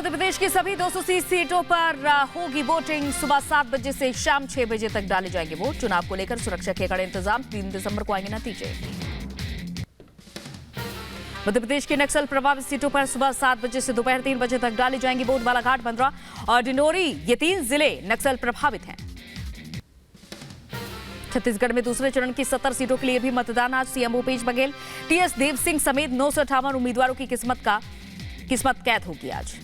मध्य प्रदेश की सभी 230 सीटों पर होगी वोटिंग। सुबह 7 बजे से शाम 6 बजे तक डाले जाएंगे वोट। चुनाव को लेकर सुरक्षा के कड़े इंतजाम। 3 दिसंबर को आएंगे नतीजे। मध्य प्रदेश की नक्सल प्रभावित सीटों पर सुबह 7 बजे से दोपहर 3 बजे तक डाले जाएंगे वोट। बालाघाट, बंदरा और डिंडोरी, ये 3 जिले नक्सल प्रभावित हैं। छत्तीसगढ़ में दूसरे चरण की 70 सीटों के लिए भी मतदान। आज सीएम भूपेश बघेल, टीएस देव सिंह समेत 958 उम्मीदवारों की किस्मत कैद होगी। आज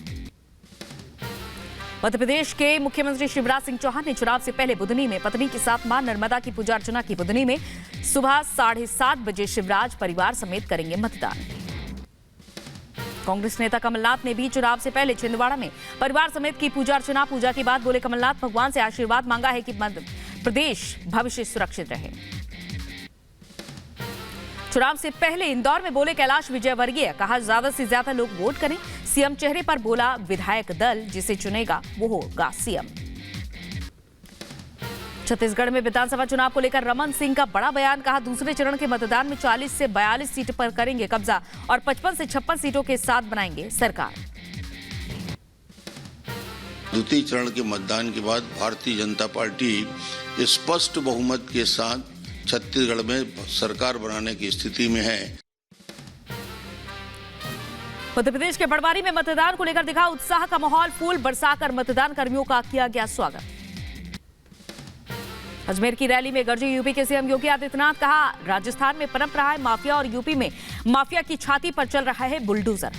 मध्य प्रदेश के मुख्यमंत्री शिवराज सिंह चौहान ने चुनाव से पहले बुधनी में पत्नी के साथ मां नर्मदा की पूजा अर्चना की। बुधनी में सुबह 7:30 बजे शिवराज परिवार समेत करेंगे मतदान। कांग्रेस नेता कमलनाथ ने भी चुनाव से पहले छिंदवाड़ा में परिवार समेत की पूजा अर्चना। पूजा के बाद बोले कमलनाथ, भगवान से आशीर्वाद मांगा है कि मध्य प्रदेश भविष्य सुरक्षित रहे। चुनाव से पहले इंदौर में बोले कैलाश विजयवर्गीय, कहा ज्यादा से ज्यादा लोग वोट करें। सीएम चेहरे पर बोला विधायक दल जिसे चुनेगा वो होगा सीएम। छत्तीसगढ़ में विधानसभा चुनाव को लेकर रमन सिंह का बड़ा बयान। कहा दूसरे चरण के मतदान में 40 से 42 सीट पर करेंगे कब्जा और 55 से 56 सीटों के साथ बनाएंगे सरकार। द्वितीय चरण के मतदान के बाद भारतीय जनता पार्टी स्पष्ट बहुमत के साथ छत्तीसगढ़ में सरकार बनाने की स्थिति में है। मध्य प्रदेश के बड़वारी में मतदान को लेकर दिखा उत्साह का माहौल। फूल बरसाकर मतदान कर्मियों का किया गया स्वागत। अजमेर की रैली में गरजे यूपी के सीएम योगी आदित्यनाथ। कहा राजस्थान में पनप रहा है माफिया और यूपी में माफिया की छाती पर चल रहा है बुलडोजर।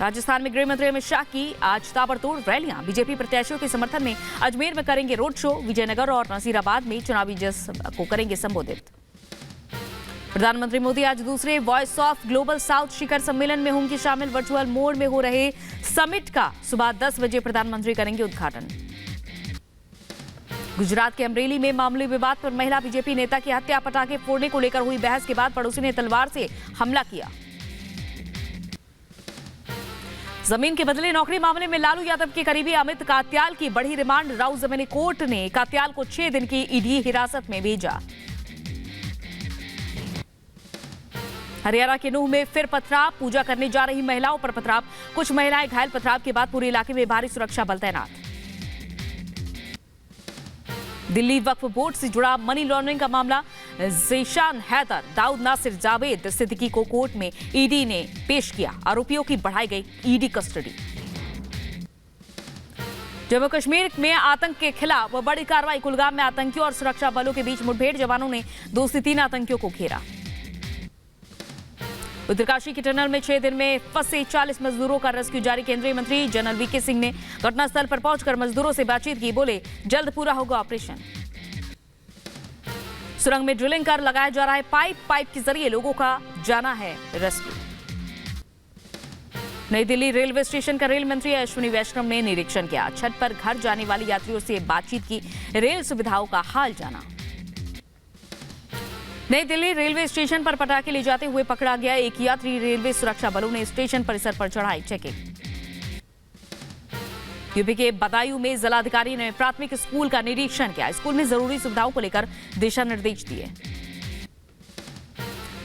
राजस्थान में गृह मंत्री अमित शाह की आज ताबड़तोड़ रैलियां। बीजेपी प्रत्याशियों के समर्थन में अजमेर में करेंगे रोड शो। विजयनगर और नसीराबाद में चुनावी जश्न को करेंगे संबोधित। प्रधानमंत्री मोदी आज दूसरे वॉइस ऑफ ग्लोबल साउथ शिखर सम्मेलन में होंगे शामिल। वर्चुअल मोड में हो रहे समिट का सुबह 10 बजे प्रधानमंत्री करेंगे उद्घाटन। गुजरात के अमरेली में मामूली विवाद पर महिला बीजेपी नेता की हत्या। पटाखे फोड़ने को लेकर हुई बहस के बाद पड़ोसी ने तलवार से हमला किया। जमीन के बदले नौकरी मामले में लालू यादव के करीबी अमित कात्याल की बढ़ी रिमांड। राउ जमीनी कोर्ट ने कात्याल को 6 दिन की ईडी हिरासत में भेजा। हरियाणा के नूह में फिर पथराव। पूजा करने जा रही महिलाओं पर पथराव। कुछ महिलाएं घायल। पथराव के बाद पूरे इलाके में भारी सुरक्षा बल तैनात। दिल्ली वक्फ बोर्ड से जुड़ा मनी लॉन्ड्रिंग का मामला। ज़ीशान हैदर, दाऊद नासिर, जावेद सिद्दीकी को कोर्ट में ईडी ने पेश किया। आरोपियों की बढ़ाई गई ईडी कस्टडी। जम्मू कश्मीर में आतंक के खिलाफ बड़ी कार्रवाई। कुलगाम में आतंकियों और सुरक्षा बलों के बीच मुठभेड़। जवानों ने 2 से 3 आतंकियों को घेरा। उत्तरकाशी के टनल में 6 दिन में फंसे 40 मजदूरों का रेस्क्यू जारी। केंद्रीय मंत्री जनरल वीके सिंह ने घटनास्थल पर पहुंचकर मजदूरों से बातचीत की। बोले जल्द पूरा होगा ऑपरेशन। सुरंग में ड्रिलिंग कर लगाया जा रहा है पाइप के जरिए लोगों का जाना है रेस्क्यू। नई दिल्ली रेलवे स्टेशन का रेल मंत्री अश्विनी वैष्णव ने निरीक्षण किया। छत पर घर जाने वाले यात्रियों से बातचीत की। रेल सुविधाओं का हाल जाना। नई दिल्ली रेलवे स्टेशन पर पटाखे ले जाते हुए पकड़ा गया एक यात्री। रेलवे सुरक्षा बलों ने स्टेशन परिसर पर चढ़ाई चेकिंग। यूपी के बदायूं में जिलाधिकारी ने प्राथमिक स्कूल का निरीक्षण किया। स्कूल में जरूरी सुविधाओं को लेकर दिशा निर्देश दिए।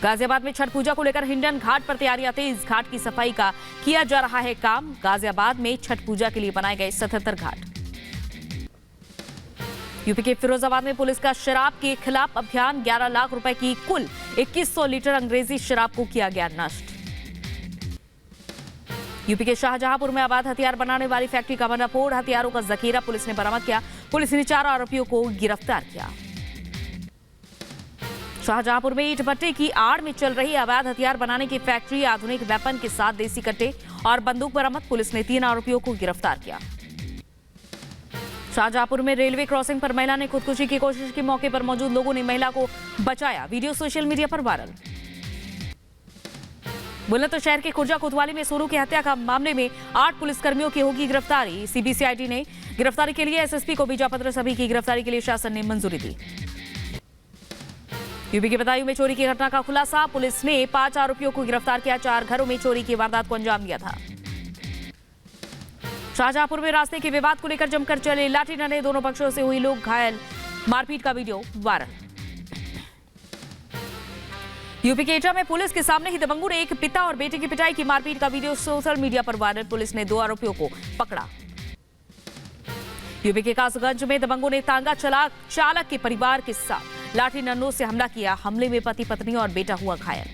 गाजियाबाद में छठ पूजा को लेकर हिंडन घाट पर तैयारियां तेज। घाट की सफाई का किया जा रहा है काम। गाजियाबाद में छठ पूजा के लिए बनाए गए 77 घाट। यूपी के फिरोजाबाद में पुलिस का शराब के खिलाफ अभियान। 11 लाख रुपए की कुल 2100 लीटर अंग्रेजी शराब को किया गया नष्ट। यूपी के शाहजहांपुर में अवैध हथियार बनाने वाली फैक्ट्री का भंडाफोड़। हथियारों का जखीरा पुलिस ने बरामद किया। पुलिस ने 4 आरोपियों को गिरफ्तार किया। शाहजहांपुर में ईंट भट्टे की आड़ में चल रही अवैध हथियार बनाने की फैक्ट्री। आधुनिक वेपन के साथ देसी कट्टे और बंदूक बरामद। पुलिस ने 3 आरोपियों को गिरफ्तार किया। शाहजहांपुर में रेलवे क्रॉसिंग पर महिला ने खुदकुशी की कोशिश की। मौके पर मौजूद लोगों ने महिला को बचाया। वीडियो सोशल मीडिया पर वायरल। बुलंदशहर शहर के खुर्जा कोतवाली में सोनू की हत्या का मामले में 8 पुलिसकर्मियों की होगी गिरफ्तारी। सीबीसीआईडी ने गिरफ्तारी के लिए एसएसपी को भेजा पत्र। सभी की गिरफ्तारी के लिए शासन ने मंजूरी दी। यूपी के बदायूं में चोरी की घटना का खुलासा। पुलिस ने 5 आरोपियों को गिरफ्तार किया। 4 घरों में चोरी की वारदात को अंजाम दिया था। शाहजहांपुर में रास्ते के विवाद को लेकर जमकर चले लाठी डंडे। दोनों पक्षों से हुई लोग घायल। मारपीट का वीडियो वायरल। यूपी के एटा में पुलिस के सामने ही दबंगों ने एक पिता और बेटे की पिटाई की। मारपीट का वीडियो सोशल मीडिया पर वायरल। पुलिस ने 2 आरोपियों को पकड़ा। यूपी के कासगंज में दबंगों ने तांगा चालक के परिवार के साथ लाठी डंडों से हमला किया। हमले में पति पत्नी और बेटा हुआ घायल।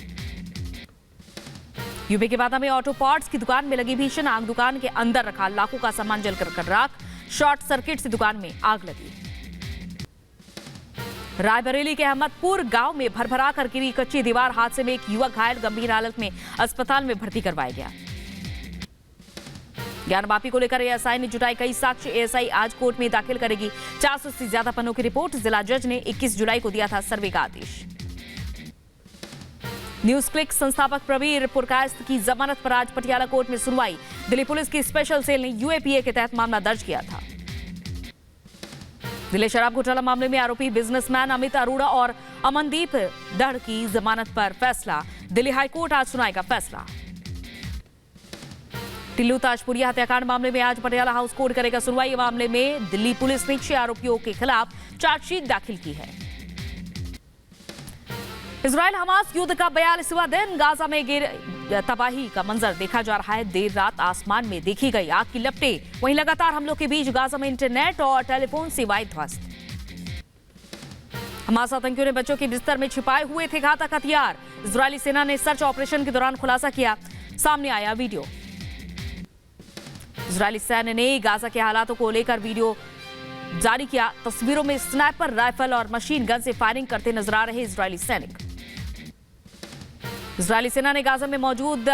यूपी के बादा में ऑटो पार्ट्स की दुकान में लगी भीषण आग। दुकान के अंदर रखा लाखों का सामान जलकर राख। शॉर्ट सर्किट से दुकान में आग लगी। रायबरेली के अहमदपुर गांव में भरभरा कर गिरी कच्ची दीवार। हादसे में एक युवक घायल, गंभीर हालत में अस्पताल में भर्ती करवाया गया। ज्ञानवापी को लेकर एएसआई ने जुटाई कई साक्ष्य। एएसआई आज कोर्ट में दाखिल करेगी 400 से ज्यादा पन्नों की रिपोर्ट। जिला जज ने 21 जुलाई को दिया था सर्वे का आदेश। न्यूज क्लिक संस्थापक प्रवीर पुरकायस्थ की जमानत पर आज पटियाला कोर्ट में सुनवाई। दिल्ली पुलिस की स्पेशल सेल ने यूएपीए के तहत मामला दर्ज किया था। दिल्ली शराब घोटाला मामले में आरोपी बिजनेसमैन अमित अरोड़ा और अमनदीप दढ़ की जमानत पर फैसला। दिल्ली हाईकोर्ट आज सुनाएगा फैसला। टिल्लू ताजपुरिया हत्याकांड मामले में आज पटियाला हाउस कोर्ट करेगा सुनवाई। मामले में दिल्ली पुलिस ने 6 आरोपियों के खिलाफ चार्जशीट दाखिल की है। इजराइल हमास युद्ध का 42वां दिन। गाजा में तबाही का मंजर देखा जा रहा है। देर रात आसमान में देखी गई आग की लपटें। वहीं लगातार हमलों के बीच गाजा में इंटरनेट और टेलीफोन सेवाएं ध्वस्त। हमास आतंकियों ने बच्चों के बिस्तर में छिपाए हुए थे घातक हथियार। इजरायली सेना ने सर्च ऑपरेशन के दौरान खुलासा किया। सामने आया वीडियो। इजरायली सेना ने गाजा के हालातों को लेकर वीडियो जारी किया। तस्वीरों में स्नाइपर राइफल और मशीन गन से फायरिंग करते नजर आ रहे इजरायली सैनिक। इजरायली सेना ने गाजा में मौजूद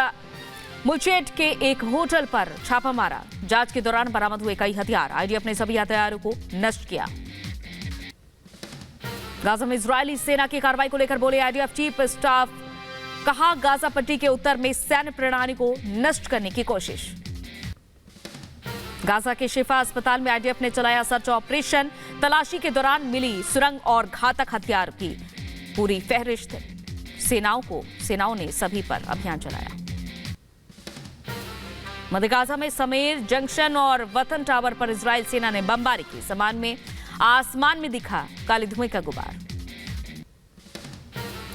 मुचेट के एक होटल पर छापा मारा। जांच के दौरान बरामद हुए कई हथियार। आईडीएफ ने सभी हथियारों को नष्ट किया। गाजा में इजरायली सेना की कार्रवाई को लेकर बोले आईडीएफ चीफ स्टाफ। कहा गाजा पट्टी के उत्तर में सैन्य प्रणाली को नष्ट करने की कोशिश। गाजा के शिफा अस्पताल में आईडीएफ ने चलाया सर्च ऑपरेशन। तलाशी के दौरान मिली सुरंग और घातक हथियार की पूरी फहरिस्त। सेनाओं ने सभी पर अभियान चलाया। मध्य गाजा में समेर जंक्शन और वतन टावर पर इजरायल सेना ने बमबारी की। आसमान में दिखा काले धुएं का गुबार।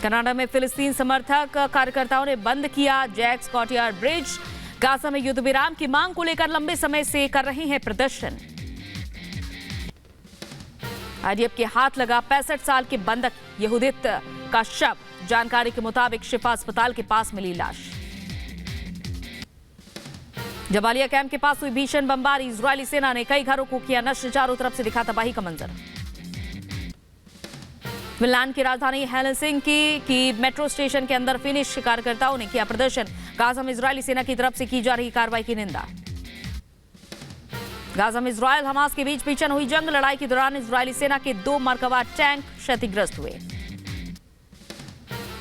कनाडा में फिलिस्तीन समर्थक कार्यकर्ताओं ने बंद किया जैक स्कॉटियर ब्रिज। गाजा में युद्ध विराम की मांग को लेकर लंबे समय से कर रहे हैं प्रदर्शन। आईडीएफ के हाथ लगा 65 साल के बंधक यहूदित का शव। जानकारी के मुताबिक शिफा अस्पताल के पास मिली लाश। जबालिया कैंप के पास हुई भीषण बमबारी। इजरायली सेना ने कई घरों को किया नष्ट। चारों तरफ से दिखा तबाही का मंजर। फिनलैंड की राजधानी हेलसिंकी की मेट्रो स्टेशन के अंदर फिनिश कार्यकर्ताओं ने किया प्रदर्शन। गाजा में इजरायली सेना की तरफ से की जा रही कार्रवाई की निंदा। गाजा में इजरायल हमास के बीच भीषण हुई जंग। लड़ाई के दौरान इजरायली सेना के 2 मरकबा टैंक क्षतिग्रस्त हुए।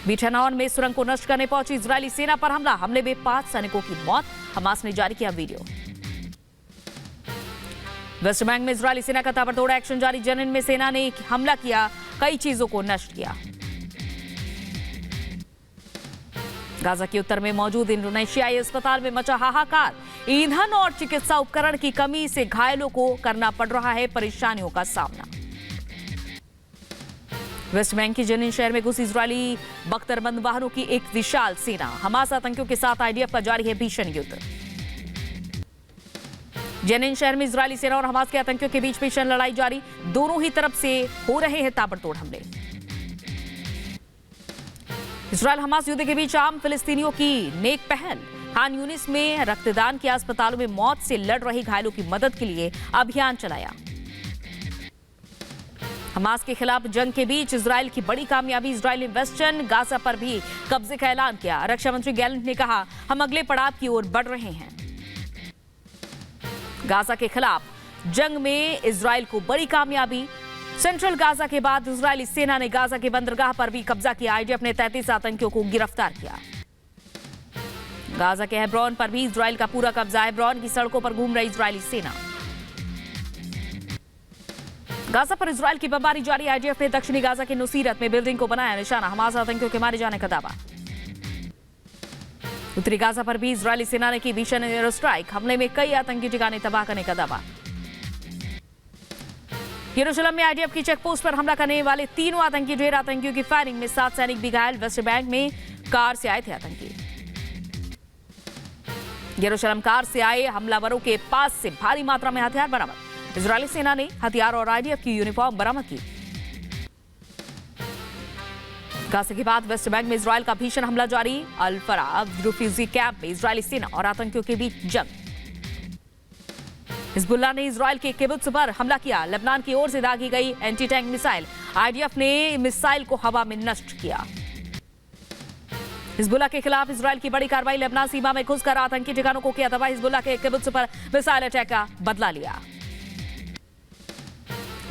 बीठानॉन में सुरंग को नष्ट करने पहुंची इजरायली सेना पर हमला। हमले में 5 सैनिकों की मौत। हमास ने जारी किया वीडियो। वेस्ट बैंक में इजरायली सेना का ताबड़तोड़ एक्शन जारी। जेनिन में सेना ने हमला किया, कई चीजों को नष्ट किया। गाजा के उत्तर में मौजूद इंडोनेशियाई अस्पताल में मचा हाहाकार। ईंधन और चिकित्सा उपकरण की कमी से घायलों को करना पड़ रहा है परेशानियों का सामना। वेस्ट बैंक के जेनिन शहर में घुसी इजरायली बख्तरबंद वाहनों की एक विशाल सेना। हमास आतंकियों के साथ आईडीएफ का जारी है भीषण युद्ध। जेनिन शहर में इजरायली सेना और हमास के आतंकियों के बीच भीषण लड़ाई जारी। दोनों ही तरफ से हो रहे हैं ताबड़तोड़ हमले। इजरायल हमास युद्ध के बीच आम फिलिस्तीनियों की नेक पहल। खान यूनिस में रक्तदान किया। अस्पतालों में मौत से लड़ रहे घायलों की मदद के लिए अभियान चलाया। हमास के खिलाफ जंग के बीच इजरायल की बड़ी कामयाबी। इजरायल ने वेस्टर्न गाजा पर भी कब्जे का ऐलान किया। रक्षा मंत्री गैलेंट ने कहा, हम अगले पड़ाव की ओर बढ़ रहे हैं। गाजा के खिलाफ जंग में इजरायल को बड़ी कामयाबी। सेंट्रल गाजा के बाद इजरायली सेना ने गाजा के बंदरगाह पर भी कब्जा किया। आईडीएफ ने 33 आतंकियों को गिरफ्तार किया। गाजा के हेब्रोन पर भी इजरायल का पूरा कब्जा। हेब्रोन की सड़कों पर घूम रही इजरायली सेना। गाजा पर इजरायल की बमबारी जारी। आईडीएफ ने दक्षिणी गाजा के नुसीरत में बिल्डिंग को बनाया निशाना। हमास आतंकियों के मारे जाने का दावा। उत्तरी गाजा पर भी इजरायली सेना ने की भीषण एयर स्ट्राइक। हमले में कई आतंकी ठिकाने तबाह करने का दावा। यरूशलेम में आईडीएफ की चेकपोस्ट पर हमला करने वाले तीनों आतंकी ढेर आतंकियों की फायरिंग में 7 सैनिक भी घायल। वेस्ट बैंक में कार से आए थे आतंकी। यरूशलेम कार से आए हमलावरों के पास से भारी मात्रा में हथियार बरामद। इजरायली सेना ने हथियार और आईडीएफ की यूनिफॉर्म बरामद की। गाजा के बाद वेस्ट बैंक में इजरायल का भीषण हमला जारी। अल-फरा रिफ्यूजी कैंप में इजरायली सेना और आतंकियों के बीच जंग। हिजबुल्लाह ने इजरायल के किबुत्स पर हमला किया। लेबनान की ओर से दागी गई एंटी टैंक मिसाइल। आईडीएफ ने मिसाइल को हवा में नष्ट किया। हिजबुल्लाह के खिलाफ इजरायल की बड़ी कार्रवाई। लेबनान सीमा में घुसकर आतंकी ठिकानों को किया तबाह। हिजबुल्लाह के किबुत्स पर मिसाइल अटैक का बदला लिया।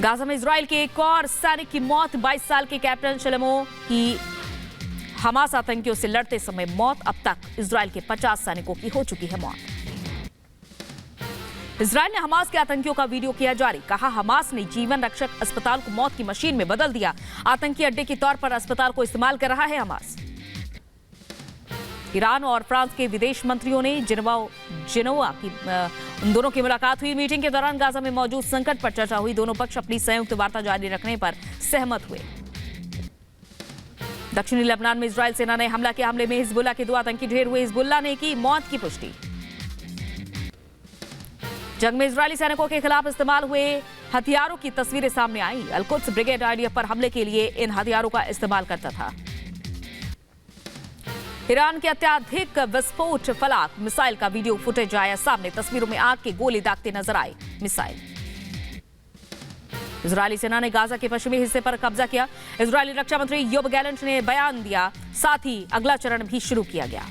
गाजा में इजरायल के एक और सैनिक की मौत। 22 साल के कैप्टन शलेमो की हमास आतंकियों से लड़ते समय मौत। अब तक इजरायल के 50 सैनिकों की हो चुकी है मौत। इजरायल ने हमास के आतंकियों का वीडियो किया जारी। कहा हमास ने जीवन रक्षक अस्पताल को मौत की मशीन में बदल दिया। आतंकी अड्डे के तौर पर अस्पताल को इस्तेमाल कर रहा है हमास। ईरान और फ्रांस के विदेश मंत्रियों ने जिनोवा की उन दोनों की मुलाकात हुई। मीटिंग के दौरान गाजा में मौजूद संकट पर चर्चा हुई। दोनों पक्ष अपनी संयुक्त वार्ता जारी रखने पर सहमत हुए। दक्षिणी लेबनान में इजरायल सेना ने हमला किया। हमले में हिजबुल्लाह के 2 आतंकी ढेर हुए। हिजबुल्लाह ने की मौत की पुष्टि। जंग में इजरायली सैनिकों के खिलाफ इस्तेमाल हुए हथियारों की तस्वीरें सामने आई। अल-कुद्स ब्रिगेड आईडीएफ पर हमले के लिए इन हथियारों का इस्तेमाल करता था। ईरान के अत्याधिक विस्फोट फलाक मिसाइल का वीडियो फुटेज आया सामने। तस्वीरों में आग के गोले दागते नजर आए मिसाइल। इजरायली सेना ने गाजा के पश्चिमी हिस्से पर कब्जा किया। इजरायली रक्षा मंत्री योब गैलेंट ने बयान दिया। साथ ही अगला चरण भी शुरू किया गया।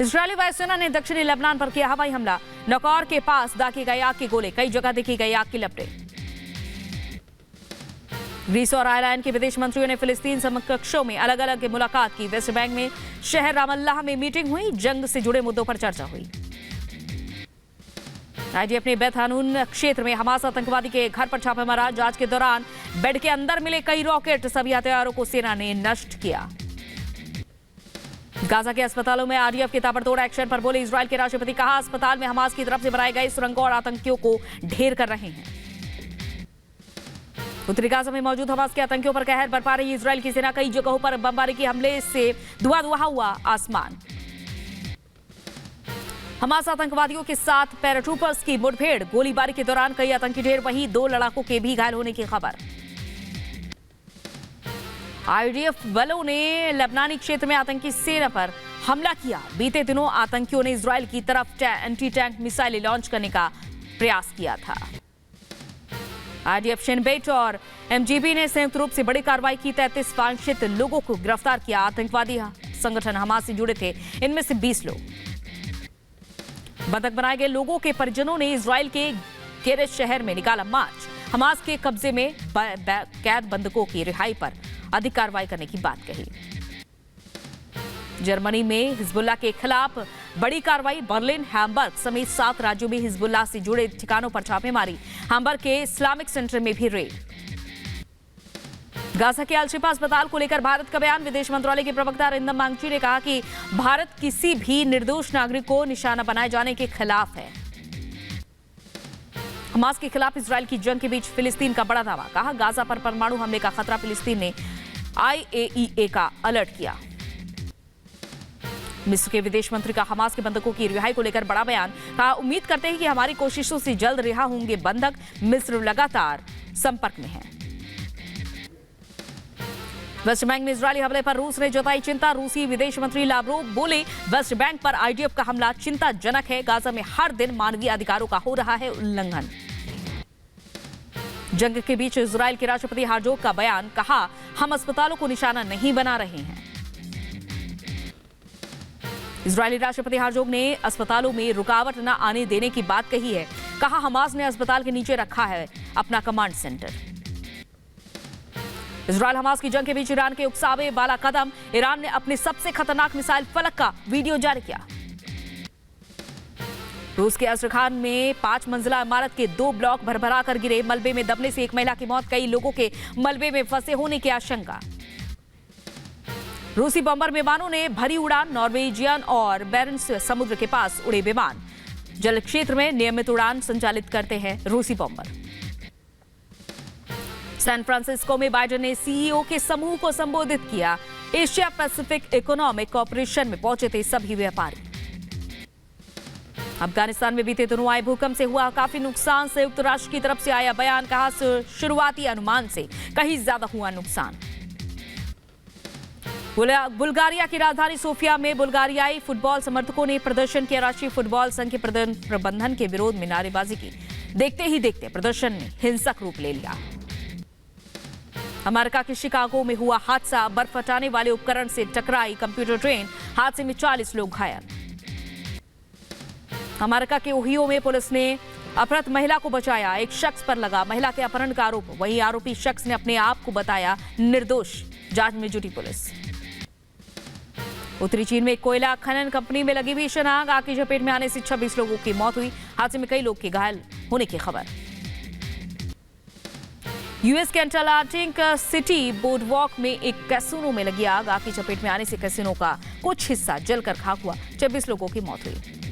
इजरायली वायुसेना ने दक्षिणी लेबनान पर किया हवाई हमला। नौकौर के पास दागे गए आग के गोले। कई जगह देखी गई आग की लपटें। ग्रीस और आयरलैंड के विदेश मंत्रियों ने फिलिस्तीन समकक्षों में अलग अलग मुलाकात की। वेस्ट बैंक में शहर रामल्लाह में मीटिंग हुई। जंग से जुड़े मुद्दों पर चर्चा हुई। आईडीएफ ने बैत हानून क्षेत्र में हमास आतंकवादी के घर पर छापा मारा। जांच के दौरान बेड के अंदर मिले कई रॉकेट। सभी हथियारों को सेना ने नष्ट किया। गाजा के अस्पतालों में आईडीएफ के ताबड़तोड़ एक्शन पर बोले इजरायल के राष्ट्रपति। कहा अस्पताल में हमास की तरफ से बनाए गए सुरंगों और आतंकियों को ढेर कर रहे हैं। उत्तरी गाजा में मौजूद हमास के आतंकियों पर कहर बरपा रही इजरायल की सेना। कई जगहों पर बमबारी के हमले से धुआं हुआ आसमान। हमास आतंकवादियों के साथ पैराट्रूपर्स की मुठभेड़। गोलीबारी के दौरान कई आतंकी ढेर। वहीं 2 लड़ाकों के भी घायल होने की खबर। आईडीएफ बलों ने लेबनानी क्षेत्र में आतंकी सेना पर हमला किया। बीते दिनों आतंकियों ने इजरायल की तरफ एंटी टैंक मिसाइलें लॉन्च करने का प्रयास किया था। आईडीएफ शिनबेट और एमजीबी ने संयुक्त रूप से बड़ी कार्रवाई की। 33 वांछित लोगों को गिरफ्तार किया। आतंकवादी संगठन हमास से जुड़े थे। इनमें से 20 लोग। बंधक बनाए गए लोगों के परिजनों ने इजरायल के गेरेज शहर में निकाला मार्च। हमास के कब्जे में कैद बंधकों की रिहाई पर अधिक कार्रवाई करने की बात कही। जर्मनी में हिजबुल्लाह के खिलाफ बड़ी कार्रवाई। बर्लिन, हैम्बर्ग समेत 7 राज्यों में हिजबुल्लाह से जुड़े ठिकानों पर छापेमारी। हैम्बर्ग के इस्लामिक सेंटर में भी रेड। गाजा के अल-शिफा अस्पताल को लेकर भारत का बयान। विदेश मंत्रालय के प्रवक्ता अरिंदम बागची ने कहा कि भारत किसी भी निर्दोष नागरिक को निशाना बनाए जाने के खिलाफ है। हमास के खिलाफ इजरायल की जंग के बीच फिलिस्तीन का बड़ा दावा। कहा गाजा पर परमाणु हमले का खतरा। फिलिस्तीन ने IAEA का अलर्ट किया। मिस्र के विदेश मंत्री का हमास के बंधकों की रिहाई को लेकर बड़ा बयान। कहा उम्मीद करते हैं कि हमारी कोशिशों से जल्द रिहा होंगे बंधक। मिस्र लगातार संपर्क में है। वेस्ट बैंक में इजरायली हमले पर रूस ने जताई चिंता। रूसी विदेश मंत्री लावरोव बोले वेस्ट बैंक पर आईडीएफ का हमला चिंताजनक है। गाजा में हर दिन मानवीय अधिकारों का हो रहा है उल्लंघन। जंग के बीच इजरायल के राष्ट्रपति हार्जोग का बयान। कहा हम अस्पतालों को निशाना नहीं बना रहे हैं। इजरायली राष्ट्रपति हार्जोग ने अस्पतालों में रुकावट न आने देने की बात कही है। कहा हमास ने अस्पताल के नीचे रखा है अपना कमांड सेंटर। इजरायल हमास की जंग के बीच ईरान के उकसावे वाला कदम। ईरान ने अपने सबसे खतरनाक मिसाइल फलक का वीडियो जारी किया। रूस के अस्ट्राखान में 5 मंजिला इमारत के 2 ब्लॉक भरभरा कर गिरे। मलबे में दबने से एक महिला की मौत। कई लोगों के मलबे में फंसे होने की आशंका। रूसी बम्बर विमानों ने भरी उड़ान। नॉर्वेजियन और बेरेंट्स समुद्र के पास उड़े विमान। जल क्षेत्र में नियमित उड़ान संचालित करते हैं रूसी बम्बर। सैन फ्रांसिस्को में बाइडेन ने सीईओ के समूह को संबोधित किया। एशिया पैसिफिक इकोनॉमिक कॉरपोरेशन में पहुंचे थे सभी व्यापारी। अफगानिस्तान में बीते दिनों आए भूकंप से हुआ काफी नुकसान। संयुक्त राष्ट्र की तरफ से आया बयान, कहा शुरुआती अनुमान से कहीं ज्यादा हुआ नुकसान। बुल्गारिया की राजधानी सोफिया में बुल्गारियाई फुटबॉल समर्थकों ने प्रदर्शन किया। राष्ट्रीय फुटबॉल संघ के प्रबंधन के विरोध में नारेबाजी की। देखते ही देखते प्रदर्शन ने हिंसक रूप ले लिया। अमेरिका के शिकागो में हुआ हादसा। बर्फ हटाने वाले उपकरण से टकराई कंप्यूटर ट्रेन। हादसे में 40 लोग घायल। अमेरिका के ओहियो में पुलिस ने अपहृत महिला को बचाया। एक शख्स पर लगा महिला के अपहरण का आरोप। वहीं आरोपी शख्स ने अपने आप को बताया निर्दोष। जांच में जुटी पुलिस। उत्तरी चीन में एक कोयला खनन कंपनी में लगी भीषण आग। आग की चपेट में आने से 26 लोगों की मौत हुई। हादसे में कई लोग के घायल होने की खबर। यूएस के अटलांटिक सिटी बोर्डवॉक में एक कैसीनो में लगी आग। आग की चपेट में आने से कैसीनो का कुछ हिस्सा जलकर खाक हुआ। 26 लोगों की मौत हुई।